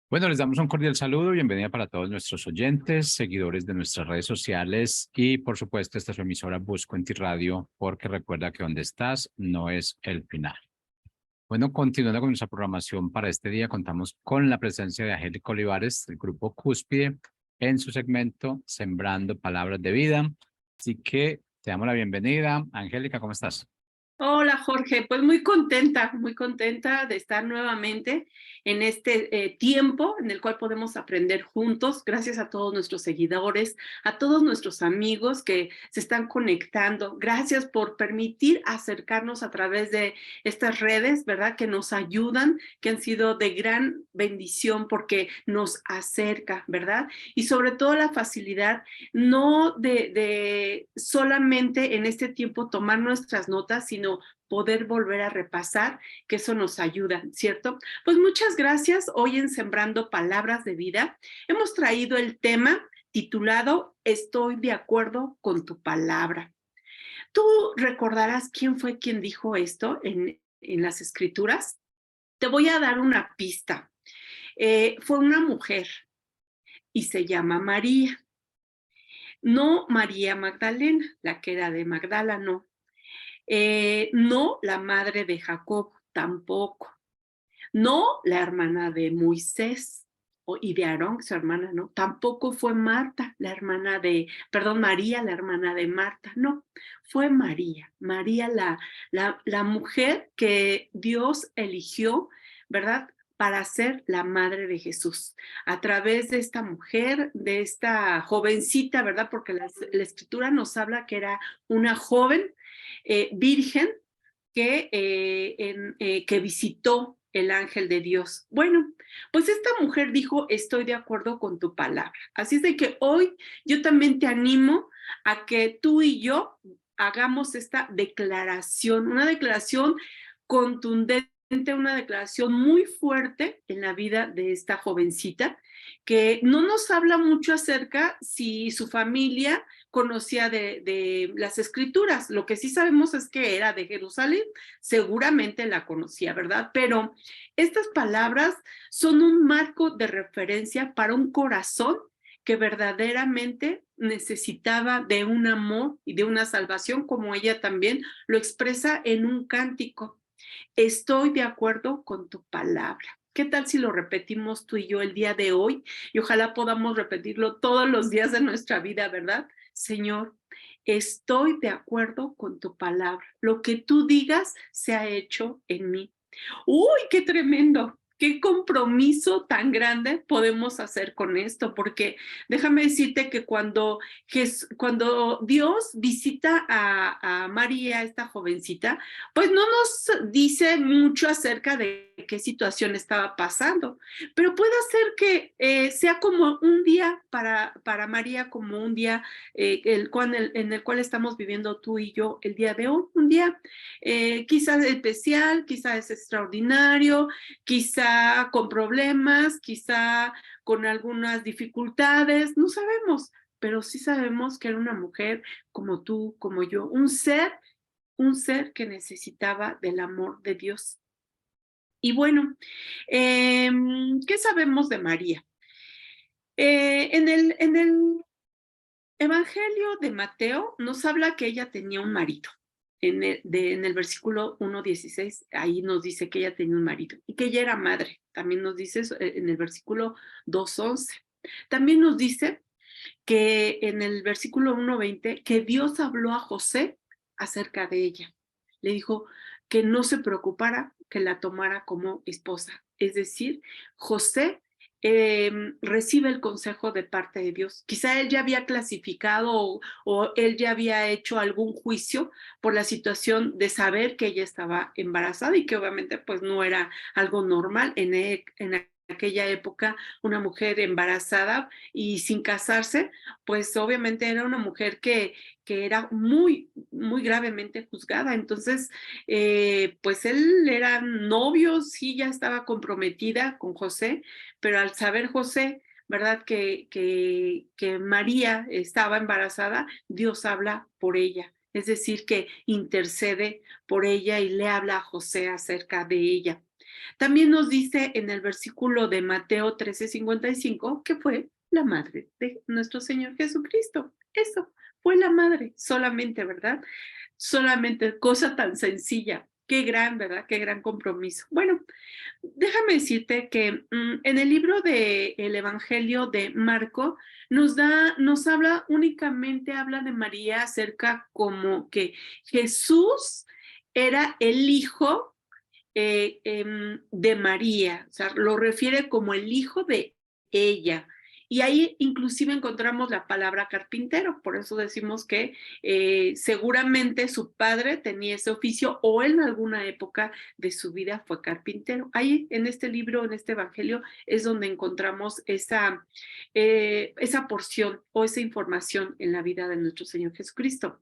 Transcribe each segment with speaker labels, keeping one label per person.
Speaker 1: Bueno, les damos un cordial saludo, bienvenida para todos nuestros oyentes, seguidores de nuestras redes sociales y por supuesto esta es su emisora Busco en Ti Radio, porque recuerda que donde estás no es el final. Bueno, continuando con nuestra programación para este día, contamos con la presencia de Angélica Olivares del Grupo Cúspide en su segmento Sembrando Palabras de Vida. Así que te damos la bienvenida. Angélica, ¿cómo estás?
Speaker 2: Hola Jorge, pues muy contenta de estar nuevamente en este tiempo en el cual podemos aprender juntos, gracias a todos nuestros seguidores, a todos nuestros amigos que se están conectando. Gracias por permitir acercarnos a través de estas redes, ¿verdad? Que nos ayudan, que han sido de gran bendición porque nos acerca, ¿verdad? Y sobre todo la facilidad, no de solamente en este tiempo tomar nuestras notas, sino poder volver a repasar, que eso nos ayuda, ¿cierto? Pues muchas gracias. Hoy en Sembrando Palabras de Vida hemos traído el tema titulado Estoy de acuerdo con tu palabra. ¿Tú recordarás quién fue quien dijo esto en las escrituras? Te voy a dar una pista. Fue una mujer y se llama María. No María Magdalena, la que era de Magdala, no. No la madre de Jacob, tampoco. No la hermana de Moisés y de Aarón, su hermana, no. Tampoco fue Marta, la hermana de, perdón, María, la hermana de Marta, no. Fue María, María la mujer que Dios eligió, ¿verdad? Para ser la madre de Jesús. A través de esta mujer, de esta jovencita, ¿verdad? Porque la escritura nos habla que era una joven virgen que visitó el ángel de Dios. Bueno, pues esta mujer dijo, estoy de acuerdo con tu palabra. Así es de que hoy yo también te animo a que tú y yo hagamos esta declaración, una declaración contundente, una declaración muy fuerte en la vida de esta jovencita, que no nos habla mucho acerca si su familia conocía de las escrituras. Lo que sí sabemos es que era de Jerusalén, seguramente la conocía, ¿verdad? Pero estas palabras son un marco de referencia para un corazón que verdaderamente necesitaba de un amor y de una salvación, como ella también lo expresa en un cántico. Estoy de acuerdo con tu palabra. ¿Qué tal si lo repetimos tú y yo el día de hoy? Y ojalá podamos repetirlo todos los días de nuestra vida, ¿verdad? Señor, estoy de acuerdo con tu palabra. Lo que tú digas se ha hecho en mí. ¡Uy, qué tremendo! ¿Qué compromiso tan grande podemos hacer con esto? Porque déjame decirte que cuando Dios visita a María, esta jovencita, pues no nos dice mucho acerca de qué situación estaba pasando, pero puede ser que sea como un día para María, como un día en el cual estamos viviendo tú y yo el día de hoy, un día quizás especial, quizás extraordinario, quizá con problemas, quizá con algunas dificultades, no sabemos, pero sí sabemos que era una mujer como tú, como yo, un ser que necesitaba del amor de Dios. Y bueno, ¿qué sabemos de María? En el Evangelio de Mateo nos habla que ella tenía un marido. En el versículo 1:16, ahí nos dice que ella tenía un marido y que ella era madre. También nos dice eso, en el versículo 2:11. También nos dice que en el versículo 1:20, que Dios habló a José acerca de ella. Le dijo que no se preocupara, que la tomara como esposa. Es decir, José recibe el consejo de parte de Dios. Quizá él ya había clasificado o él ya había hecho algún juicio por la situación de saber que ella estaba embarazada y que obviamente pues no era algo normal en aquella época. Una mujer embarazada y sin casarse, pues obviamente era una mujer que era muy, muy gravemente juzgada. Entonces, pues él era novio, sí, ya estaba comprometida con José, pero al saber José, ¿verdad? Que María estaba embarazada, Dios habla por ella. Es decir, que intercede por ella y le habla a José acerca de ella. También nos dice en el versículo de Mateo 13:55 que fue la madre de nuestro Señor Jesucristo. Eso, fue la madre solamente, ¿verdad? Solamente, cosa tan sencilla. Qué gran, ¿verdad? Qué gran compromiso. Bueno, déjame decirte que en el libro del Evangelio de Marco nos habla únicamente, habla de María acerca como que Jesús era el hijo de María, o sea, lo refiere como el hijo de ella. Y ahí inclusive encontramos la palabra carpintero, por eso decimos que seguramente su padre tenía ese oficio o en alguna época de su vida fue carpintero. Ahí en este libro, en este evangelio, es donde encontramos esa porción o esa información en la vida de nuestro Señor Jesucristo.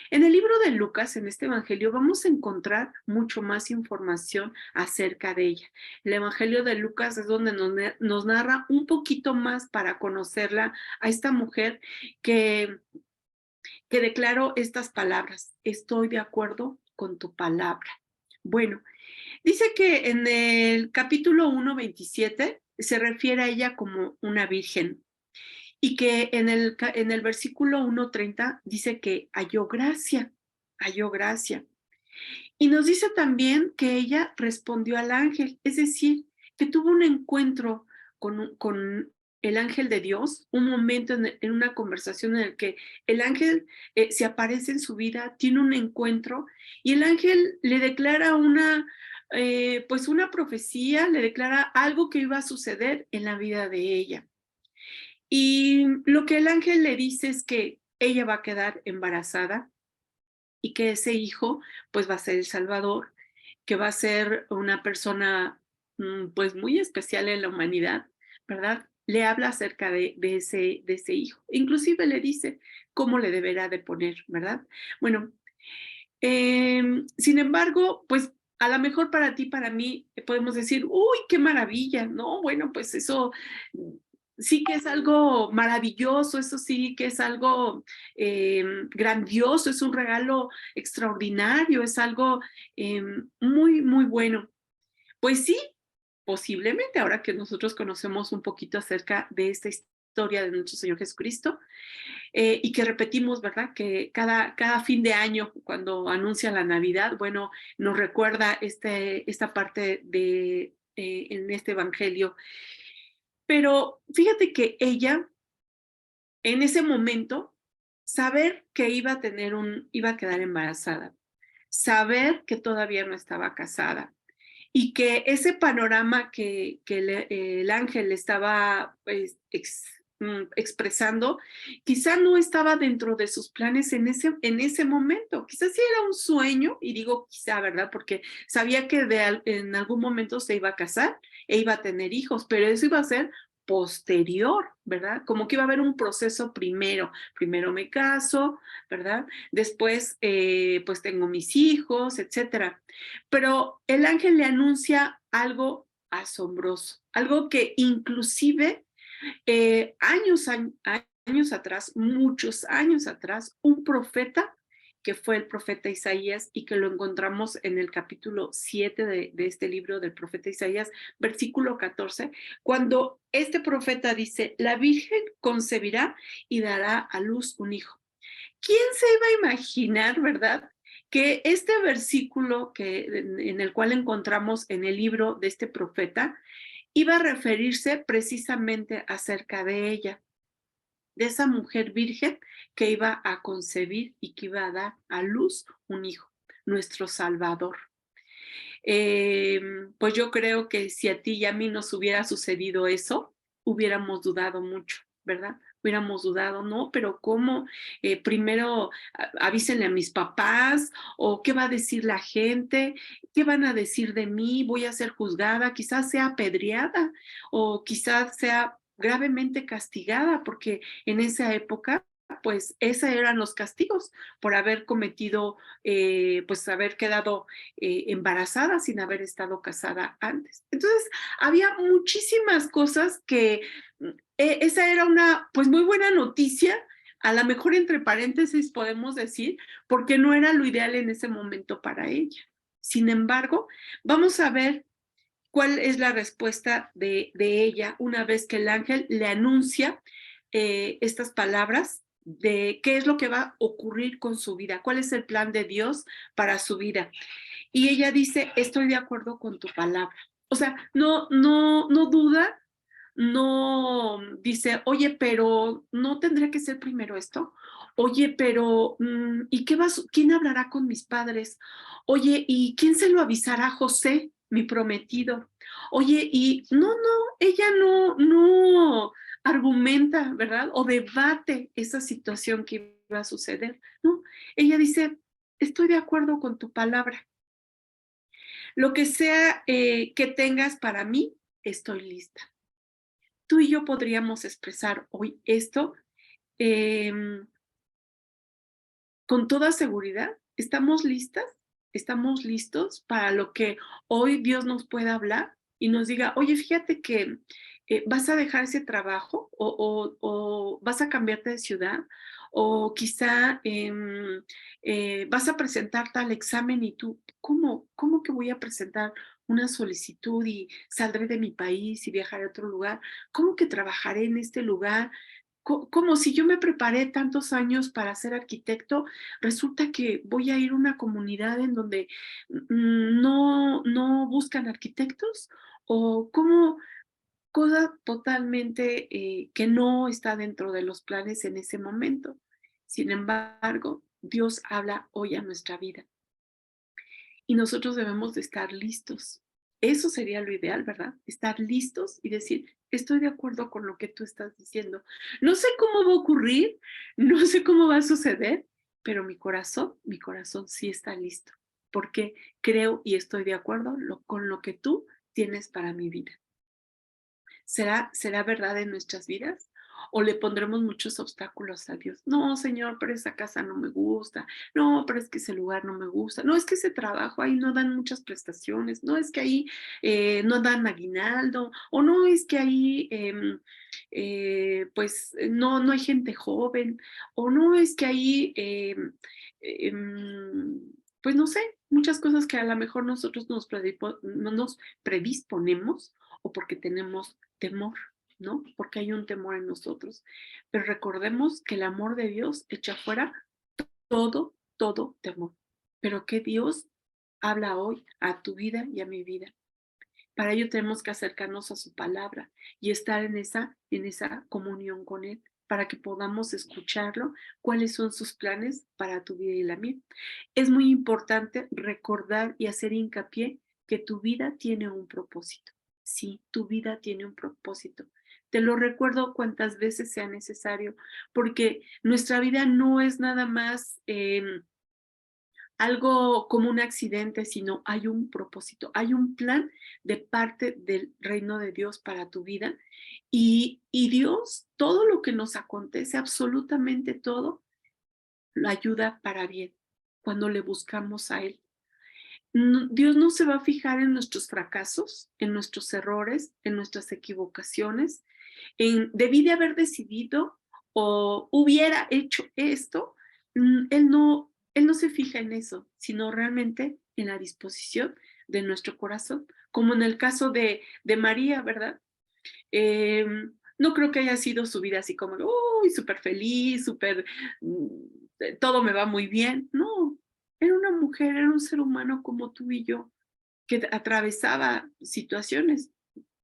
Speaker 2: En el libro de Lucas, en este evangelio, vamos a encontrar mucho más información acerca de ella. El evangelio de Lucas es donde nos narra un poquito más para conocerla a esta mujer que declaró estas palabras: estoy de acuerdo con tu palabra. Bueno, dice que en el capítulo 1:27 se refiere a ella como una virgen, y que en el versículo 1:30 dice que halló gracia, halló gracia. Y nos dice también que ella respondió al ángel, es decir, que tuvo un encuentro con el ángel de Dios, un momento en una conversación en el que el ángel se aparece en su vida, tiene un encuentro y el ángel le declara pues una profecía, le declara algo que iba a suceder en la vida de ella. Y lo que el ángel le dice es que ella va a quedar embarazada y que ese hijo pues va a ser el Salvador, que va a ser una persona pues muy especial en la humanidad, ¿verdad? Le habla acerca de ese hijo. Inclusive le dice cómo le deberá de poner, ¿verdad? Bueno, sin embargo, pues a lo mejor para ti, para mí, podemos decir, uy, qué maravilla, ¿no? Bueno, pues eso sí que es algo maravilloso, eso sí que es algo grandioso, es un regalo extraordinario, es algo muy, muy bueno. Pues sí, posiblemente ahora que nosotros conocemos un poquito acerca de esta historia de nuestro Señor Jesucristo, y que repetimos, ¿verdad? Que cada fin de año, cuando anuncia la Navidad, bueno, nos recuerda esta parte en este evangelio. Pero fíjate que ella, en ese momento, saber que iba a quedar embarazada, saber que todavía no estaba casada, y que ese panorama que el ángel estaba pues, expresando, quizá no estaba dentro de sus planes en ese momento. Quizás sí era un sueño, y digo quizá, ¿verdad? Porque sabía que en algún momento se iba a casar e iba a tener hijos, pero eso iba a ser posterior, ¿verdad? Como que iba a haber un proceso primero. Primero me caso, ¿verdad? Después, pues tengo mis hijos, etcétera. Pero el ángel le anuncia algo asombroso, algo que inclusive años atrás, muchos años atrás, un profeta que fue el profeta Isaías y que lo encontramos en el capítulo 7 de este libro del profeta Isaías, versículo 14, cuando este profeta dice, la Virgen concebirá y dará a luz un hijo. ¿Quién se iba a imaginar, verdad? Que este versículo en el cual encontramos en el libro de este profeta iba a referirse precisamente acerca de ella, de esa mujer virgen que iba a concebir y que iba a dar a luz un hijo, nuestro Salvador. Pues yo creo que si a ti y a mí nos hubiera sucedido eso, hubiéramos dudado mucho, ¿verdad? Hubiéramos dudado, no, pero ¿cómo? Primero avísenle a mis papás, o qué va a decir la gente, qué van a decir de mí, voy a ser juzgada, quizás sea apedreada o quizás sea gravemente castigada, porque en esa época pues esos eran los castigos por haber cometido, pues haber quedado embarazada sin haber estado casada antes. Entonces, había muchísimas cosas que esa era una, pues muy buena noticia, a lo mejor entre paréntesis podemos decir, porque no era lo ideal en ese momento para ella. Sin embargo, vamos a ver ¿Cuál es la respuesta de ella una vez que el ángel le anuncia estas palabras de qué es lo que va a ocurrir con su vida? ¿Cuál es el plan de Dios para su vida? Y ella dice, estoy de acuerdo con tu palabra. O sea, no duda, no dice, oye, pero ¿no tendría que ser primero esto? Oye, pero ¿y quién hablará con mis padres? Oye, ¿y quién se lo avisará a José, mi prometido? Oye, y ella no argumenta, ¿verdad? O debate esa situación que iba a suceder, ¿no? Ella dice, estoy de acuerdo con tu palabra. Lo que sea que tengas para mí, estoy lista. Tú y yo podríamos expresar hoy esto em, con toda seguridad. ¿Estamos listas? ¿Estamos listos para lo que hoy Dios nos pueda hablar y nos diga, oye, fíjate que vas a dejar ese trabajo o vas a cambiarte de ciudad o quizá vas a presentar tal examen y tú, ¿cómo que voy a presentar una solicitud y saldré de mi país y viajaré a otro lugar? ¿Cómo que trabajaré en este lugar? Como si yo me preparé tantos años para ser arquitecto, resulta que voy a ir a una comunidad en donde no buscan arquitectos, o como cosa totalmente que no está dentro de los planes en ese momento. Sin embargo, Dios habla hoy a nuestra vida y nosotros debemos de estar listos. Eso sería lo ideal, ¿verdad? Estar listos y decir, estoy de acuerdo con lo que tú estás diciendo. No sé cómo va a ocurrir, no sé cómo va a suceder, pero mi corazón sí está listo, porque creo y estoy de acuerdo con lo que tú tienes para mi vida. ¿Será verdad en nuestras vidas? ¿O le pondremos muchos obstáculos a Dios? No, Señor, pero esa casa no me gusta. No, pero es que ese lugar no me gusta. No, es que ese trabajo ahí no dan muchas prestaciones. No, es que ahí no dan aguinaldo. O no, es que ahí pues no hay gente joven. O no, es que ahí pues no sé, muchas cosas que a lo mejor nosotros no nos predisponemos o porque tenemos temor, ¿no? Porque hay un temor en nosotros. Pero recordemos que el amor de Dios echa fuera todo temor. Pero que Dios habla hoy a tu vida y a mi vida. Para ello tenemos que acercarnos a su palabra y estar en esa comunión con Él para que podamos escucharlo, cuáles son sus planes para tu vida y la mía. Es muy importante recordar y hacer hincapié que tu vida tiene un propósito. Sí, tu vida tiene un propósito. Te lo recuerdo cuantas veces sea necesario, porque nuestra vida no es nada más algo como un accidente, sino hay un propósito, hay un plan de parte del reino de Dios para tu vida. Y Dios, todo lo que nos acontece, absolutamente todo, lo ayuda para bien cuando le buscamos a Él. Dios no se va a fijar en nuestros fracasos, en nuestros errores, en nuestras equivocaciones, en debí de haber decidido o hubiera hecho esto. Él no se fija en eso, sino realmente en la disposición de nuestro corazón, como en el caso de María, ¿verdad? Eh, no creo que haya sido su vida así como, uy, súper feliz, súper, todo me va muy bien. No, era una mujer, era un ser humano como tú y yo, que atravesaba situaciones.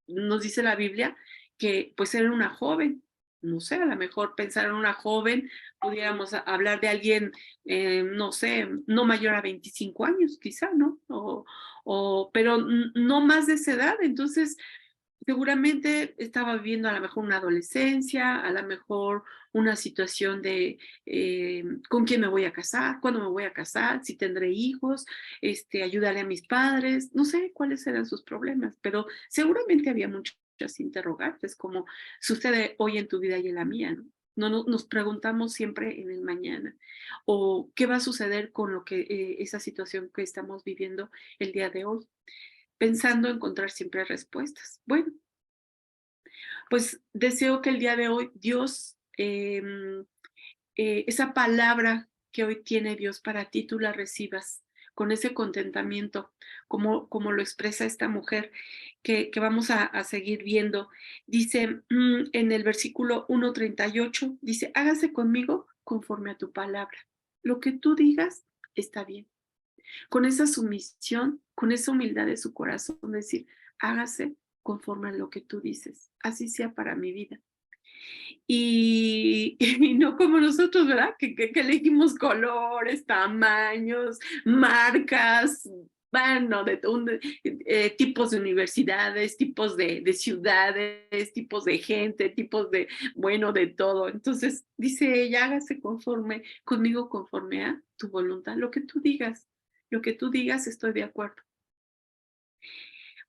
Speaker 2: Nos dice la Biblia que pues era una joven. No sé, a lo mejor pensar en una joven, pudiéramos hablar de alguien, no sé, no mayor a 25 años, quizá, ¿no? Pero no más de esa edad. Entonces, seguramente estaba viviendo a lo mejor una adolescencia, a lo mejor una situación de con quién me voy a casar, cuándo me voy a casar, si tendré hijos, ayudaré a mis padres, no sé cuáles eran sus problemas, pero seguramente había muchas interrogantes, como sucede hoy en tu vida y en la mía, ¿no? Nos preguntamos siempre en el mañana, o qué va a suceder con lo que esa situación que estamos viviendo el día de hoy, pensando encontrar siempre respuestas. Bueno, pues deseo que el día de hoy Dios, esa palabra que hoy tiene Dios para ti, tú la recibas con ese contentamiento, como lo expresa esta mujer, que vamos a seguir viendo. Dice en el versículo 1:38, dice, hágase conmigo conforme a tu palabra. Lo que tú digas está bien. Con esa sumisión, con esa humildad de su corazón, decir, hágase conforme a lo que tú dices, así sea para mi vida. Y no como nosotros, ¿verdad? Que elegimos colores, tamaños, marcas, bueno, tipos de universidades, tipos de ciudades, tipos de gente, tipos de, bueno, de todo. Entonces, dice ella, hágase conmigo conforme a tu voluntad, lo que tú digas, estoy de acuerdo.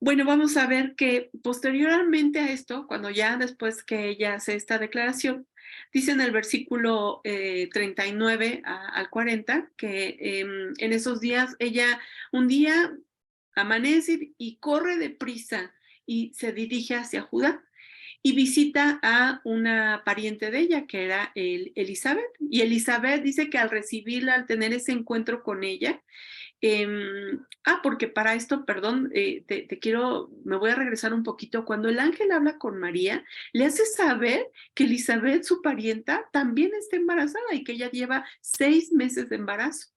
Speaker 2: Bueno, vamos a ver que posteriormente a esto, cuando ya después que ella hace esta declaración, dice en el versículo 39 al 40 que en esos días ella un día amanece y corre deprisa y se dirige hacia Judá y visita a una pariente de ella, que era Elizabeth. Y Elizabeth dice que al recibirla, al tener ese encuentro con ella, porque para esto, perdón, me voy a regresar un poquito. Cuando el ángel habla con María, le hace saber que Elizabeth, su parienta, también está embarazada y que ella lleva 6 meses de embarazo.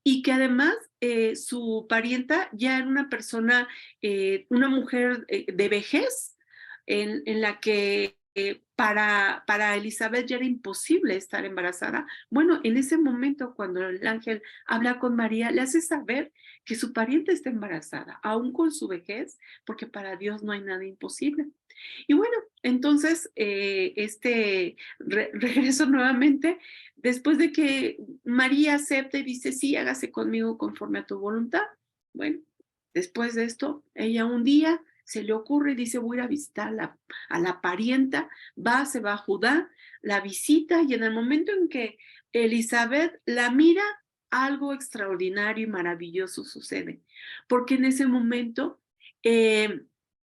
Speaker 2: Y que además su parienta ya era una persona, una mujer de vejez, en la que para Elizabeth ya era imposible estar embarazada. Bueno, en ese momento cuando el ángel habla con María, le hace saber que su pariente está embarazada, aún con su vejez, porque para Dios no hay nada imposible. Y bueno, entonces regreso nuevamente, después de que María acepta y dice, sí, hágase conmigo conforme a tu voluntad. Bueno, después de esto, ella un día se le ocurre y dice, voy a ir a visitar a la parienta, se va a Judá, la visita y en el momento en que Elizabeth la mira, algo extraordinario y maravilloso sucede, porque en ese momento, en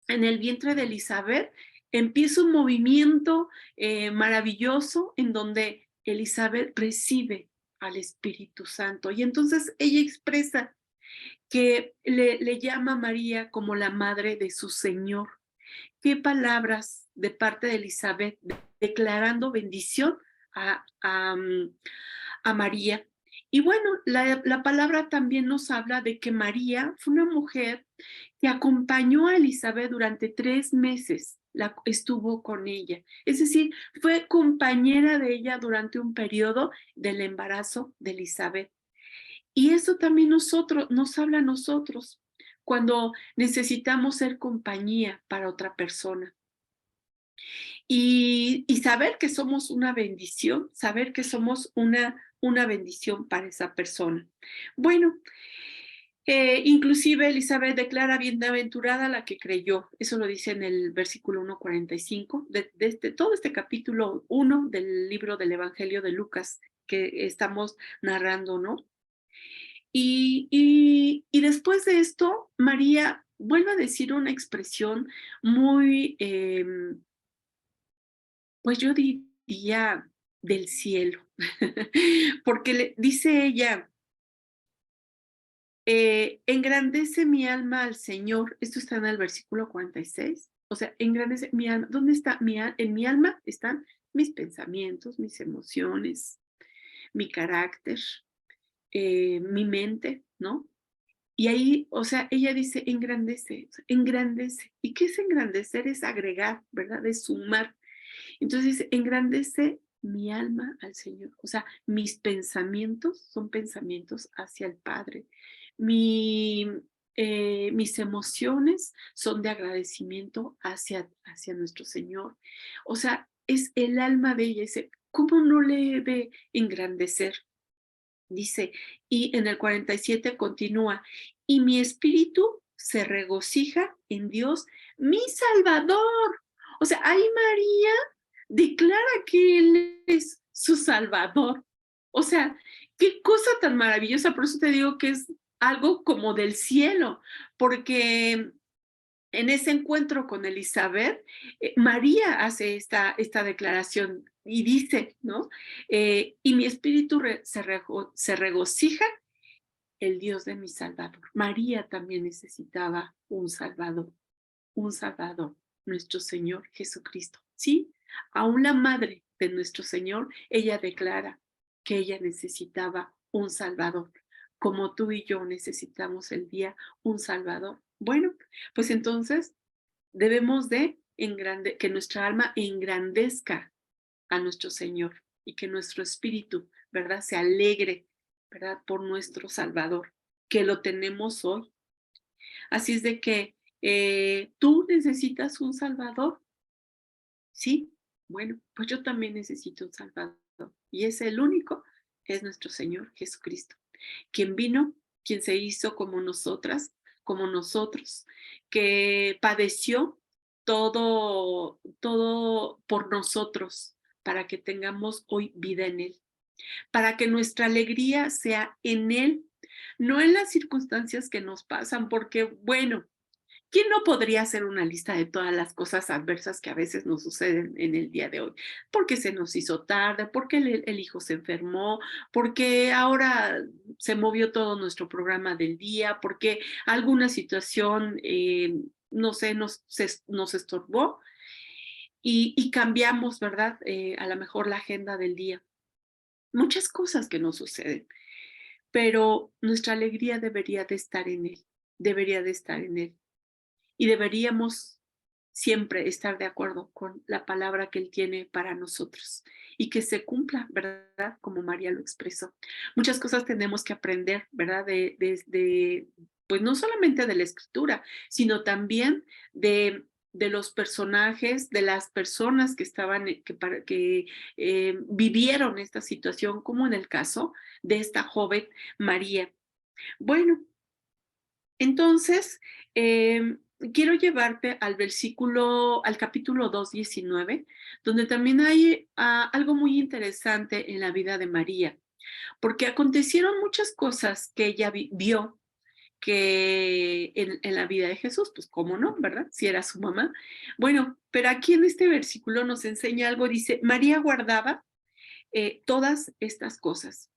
Speaker 2: el vientre de Elizabeth, empieza un movimiento maravilloso en donde Elizabeth recibe al Espíritu Santo y entonces ella expresa que le llama a María como la madre de su Señor. Qué palabras de parte de Elizabeth declarando bendición a María. Y bueno, la palabra también nos habla de que María fue una mujer que acompañó a Elizabeth durante 3 meses, estuvo con ella. Es decir, fue compañera de ella durante un periodo del embarazo de Elizabeth. Y eso también nos habla a nosotros cuando necesitamos ser compañía para otra persona. Y saber que somos una bendición, saber que somos una bendición para esa persona. Bueno, inclusive Elizabeth declara bienaventurada la que creyó. Eso lo dice en el versículo 1:45 de todo este capítulo 1 del libro del Evangelio de Lucas que estamos narrando, ¿no? Y después de esto, María vuelve a decir una expresión muy, pues yo diría del cielo, porque dice ella, engrandece mi alma al Señor. Esto está en el versículo 46. O sea, engrandece mi alma. ¿Dónde está en mi alma? Están mis pensamientos, mis emociones, mi carácter, mi mente, ¿no? Y ahí, o sea, ella dice, engrandece, engrandece. ¿Y qué es engrandecer? Es agregar, ¿verdad? Es sumar. Entonces, dice, engrandece mi alma al Señor. O sea, mis pensamientos son pensamientos hacia el Padre. Mis emociones son de agradecimiento hacia nuestro Señor. O sea, es el alma de ella. Dice, ¿cómo no le he de engrandecer? Dice, y en el 47 continúa, y mi espíritu se regocija en Dios, mi Salvador. O sea, ahí María declara que Él es su Salvador. O sea, qué cosa tan maravillosa. Por eso te digo que es algo como del cielo, porque en ese encuentro con Elizabeth, María hace esta declaración y dice, ¿no? Y mi espíritu se regocija el Dios de mi Salvador. María también necesitaba un Salvador, nuestro Señor Jesucristo. Sí, aún la madre de nuestro Señor, ella declara que ella necesitaba un Salvador, como tú y yo necesitamos el día un Salvador. Bueno, pues entonces debemos de que nuestra alma engrandezca a nuestro Señor y que nuestro espíritu, ¿verdad? Se alegre, ¿verdad? Por nuestro Salvador, que lo tenemos hoy. Así es de que tú necesitas un Salvador, ¿sí? Bueno, pues yo también necesito un Salvador. Y es el único, es nuestro Señor Jesucristo, quien vino, quien se hizo como nosotras, como nosotros, que padeció todo por nosotros, para que tengamos hoy vida en Él, para que nuestra alegría sea en Él, no en las circunstancias que nos pasan, porque bueno, ¿quién no podría hacer una lista de todas las cosas adversas que a veces nos suceden en el día de hoy? Porque se nos hizo tarde, porque el hijo se enfermó, porque ahora se movió todo nuestro programa del día, porque alguna situación, no sé, nos estorbó y cambiamos, ¿verdad? A lo mejor la agenda del día. Muchas cosas que nos suceden, pero nuestra alegría debería de estar en Él, debería de estar en Él. Y deberíamos siempre estar de acuerdo con la palabra que Él tiene para nosotros y que se cumpla, ¿verdad? Como María lo expresó. Muchas cosas tenemos que aprender, ¿verdad? Pues no solamente de la escritura, sino también de los personajes, de las personas que estaban, que vivieron esta situación, como en el caso de esta joven María. Bueno, entonces, quiero llevarte al capítulo 2:19, donde también hay algo muy interesante en la vida de María, porque acontecieron muchas cosas que ella vio que en la vida de Jesús, pues cómo no, ¿verdad? Si era su mamá. Bueno, pero aquí en este versículo nos enseña algo, dice, María guardaba todas estas cosas.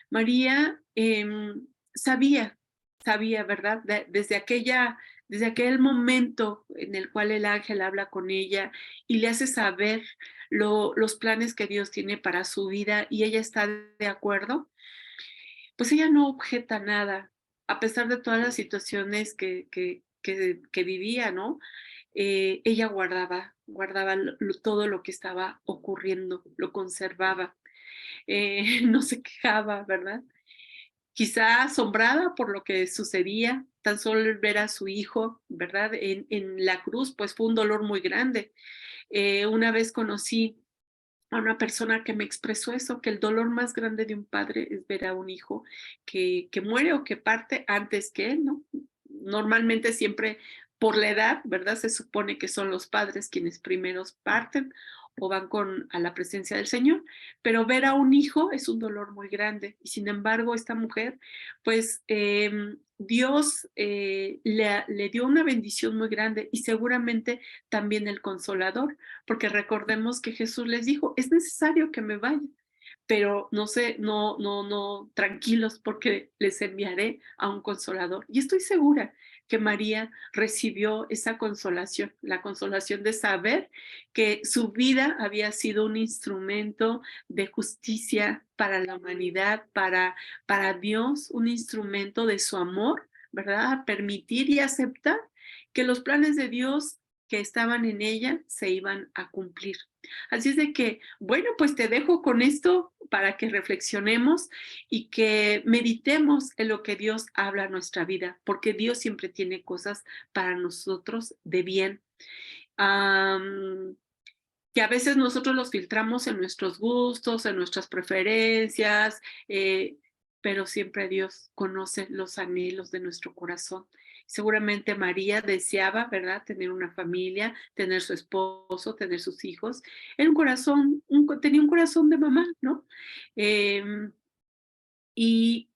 Speaker 2: María sabía, sabía, ¿verdad? Desde aquel momento en el cual el ángel habla con ella y le hace saber los planes que Dios tiene para su vida y ella está de acuerdo, pues ella no objeta nada, a pesar de todas las situaciones que vivía, ¿no? Ella guardaba todo lo que estaba ocurriendo, lo conservaba, no se quejaba, ¿verdad? Quizá asombrada por lo que sucedía, tan solo el ver a su hijo, ¿verdad? En la cruz, pues fue un dolor muy grande. Una vez conocí a una persona que me expresó eso, que el dolor más grande de un padre es ver a un hijo que muere o que parte antes que él, ¿no? Normalmente siempre por la edad, ¿verdad? Se supone que son los padres quienes primeros parten o van a la presencia del Señor, pero ver a un hijo es un dolor muy grande y sin embargo esta mujer, pues Dios le dio una bendición muy grande y seguramente también el consolador, porque recordemos que Jesús les dijo, es necesario que me vaya, pero no sé, no, tranquilos porque les enviaré a un consolador. Y estoy segura que María recibió esa consolación, la consolación de saber que su vida había sido un instrumento de justicia para la humanidad, para Dios, un instrumento de su amor, ¿verdad? Permitir y aceptar que los planes de Dios que estaban en ella se iban a cumplir. Así es de que, bueno, pues te dejo con esto para que reflexionemos y que meditemos en lo que Dios habla a nuestra vida, porque Dios siempre tiene cosas para nosotros de bien. Que a veces nosotros los filtramos en nuestros gustos, en nuestras preferencias, pero siempre Dios conoce los anhelos de nuestro corazón. Seguramente María deseaba, ¿verdad?, tener una familia, tener su esposo, tener sus hijos. Era tenía un corazón de mamá, ¿no? Y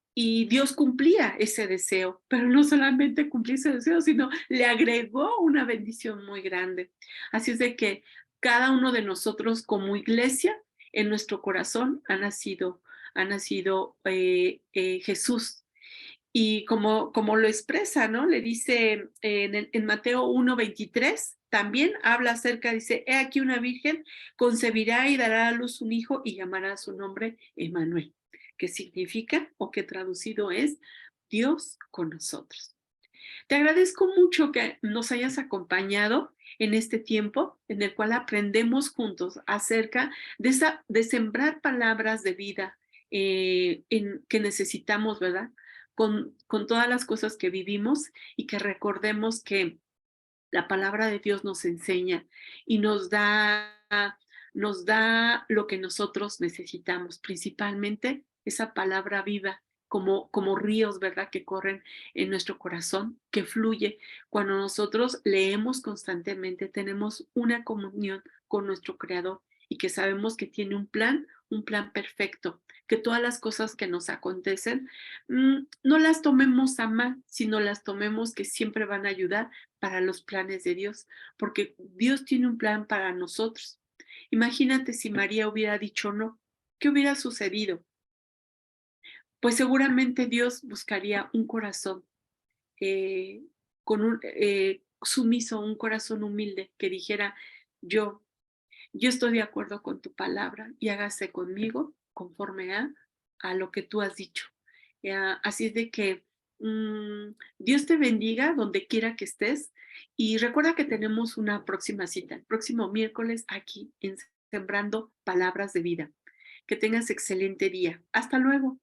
Speaker 2: Dios cumplía ese deseo, pero no solamente cumplía ese deseo, sino le agregó una bendición muy grande. Así es de que cada uno de nosotros como iglesia, en nuestro corazón ha nacido Jesús. Y como lo expresa, ¿no? Le dice en Mateo 1:23, también habla acerca, dice, he aquí una virgen concebirá y dará a luz un hijo y llamará su nombre Emmanuel, que significa o que traducido es Dios con nosotros. Te agradezco mucho que nos hayas acompañado en este tiempo en el cual aprendemos juntos acerca de sembrar palabras de vida que necesitamos, ¿verdad? Con todas las cosas que vivimos y que recordemos que la palabra de Dios nos enseña y nos da lo que nosotros necesitamos, principalmente esa palabra viva, como ríos, ¿verdad? Que corren en nuestro corazón, que fluye. Cuando nosotros leemos constantemente, tenemos una comunión con nuestro Creador y que sabemos que tiene un plan perfecto, que todas las cosas que nos acontecen, no las tomemos a mal, sino las tomemos que siempre van a ayudar para los planes de Dios, porque Dios tiene un plan para nosotros. Imagínate si María hubiera dicho no, ¿qué hubiera sucedido? Pues seguramente Dios buscaría un corazón eh, sumiso, un corazón humilde que dijera, yo, yo estoy de acuerdo con tu palabra y hágase conmigo conforme a lo que tú has dicho. Así es de que Dios te bendiga donde quiera que estés y recuerda que tenemos una próxima cita, el próximo miércoles aquí en Sembrando Palabras de Vida. Que tengas excelente día. Hasta luego.